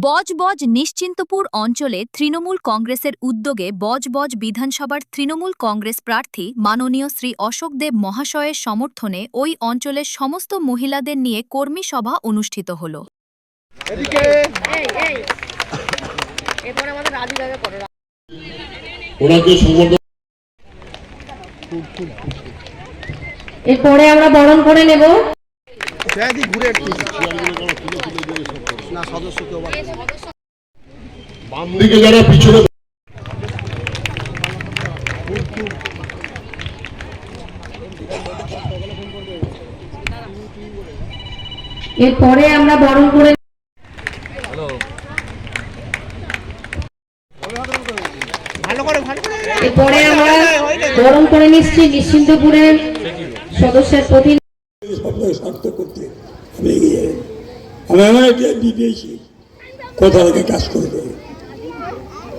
বজবজ নিশ্চিন্তপুর অঞ্চলে তৃণমূল কংগ্রেসের উদ্যোগে বজবজ বিধানসভার তৃণমূল কংগ্রেস প্রার্থী মাননীয় শ্রী অশোক দেব মহাশয়ের সমর্থনে ওই অঞ্চলের সমস্ত মহিলাদের নিয়ে কর্মী সভা অনুষ্ঠিত হল। এরপরে আমরা বরণ করে নেব। বাম দিকে যারা পিছনে এরপরে আমরা বরণ করে এরপরে আমরা বরণ করে নিচ্ছি নিশ্চিন্তপুরের সদস্যের প্রতি সার্থক করতে আমি এগিয়ে যাই। আমি আমার একটা বিদেশি কথা থেকে কাজ করে দেবে।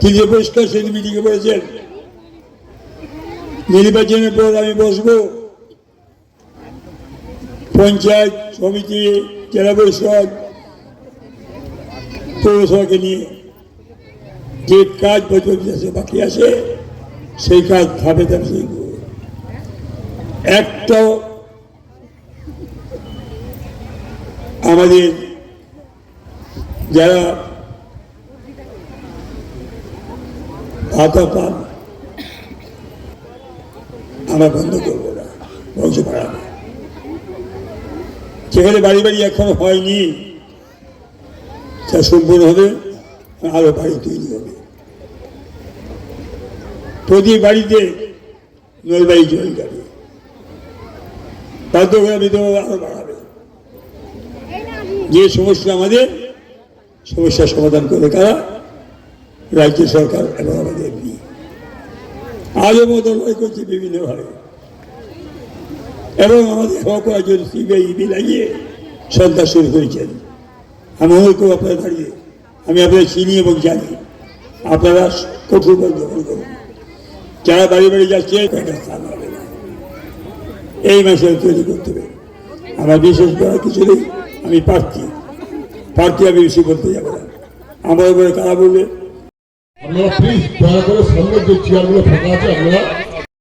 তিনি পরিষ্কার সেদিন মিটিংয়ে বলেছেন নির্বাচনের পর আমি বসবো পঞ্চায়েত সমিতি, জেলা পরিষদ, পৌরসভাকে নিয়ে যে কাজ বছর বাকি আছে সেই কাজ ধাপে ধাপে সেই একটাও আমাদের যারা ভাতা পান আমরা বন্ধ করবো না, বংশ বাড়াবো। যেখানে বাড়ি বাড়ি এখনো হয়নি তা সম্পূর্ণ হবে, আরো বাড়ি তৈরি হবে। প্রতি বাড়িতে নলবাড়ি জল যাবে, বাধ্যগ্রাম বিধবা আরো বাড়াবে। যে সমস্যা আমাদের সমস্যার সমাধান করে কারা? রাজ্য সরকার এবং আমাদের এমপি। আজও মতো লড়াই করছে বিভিন্নভাবে এবং আমাদের হওয়া করার জন্য সিবিআই ইডি লাগিয়ে সন্ত্রাস শুরু করেছেন। আমি অনুরোধ করব আপনারা দাঁড়িয়ে, আমি আপনাদের চিনি এবং জানি, আপনারা কঠোর দখল করুন। যারা বাড়ি বাড়ি যাচ্ছে স্থান হবে না, এই মাসে তৈরি করতে হবে। আমার বিশেষ করার কিছু নেই, আমি প্রার্থী আমি বেশি বলতে যাবো না। আমার উপরে কারা বললে আপনারা প্লিজ দয়া করে সামনের যে চেয়ারগুলো ফাঁকা আছে আপনারা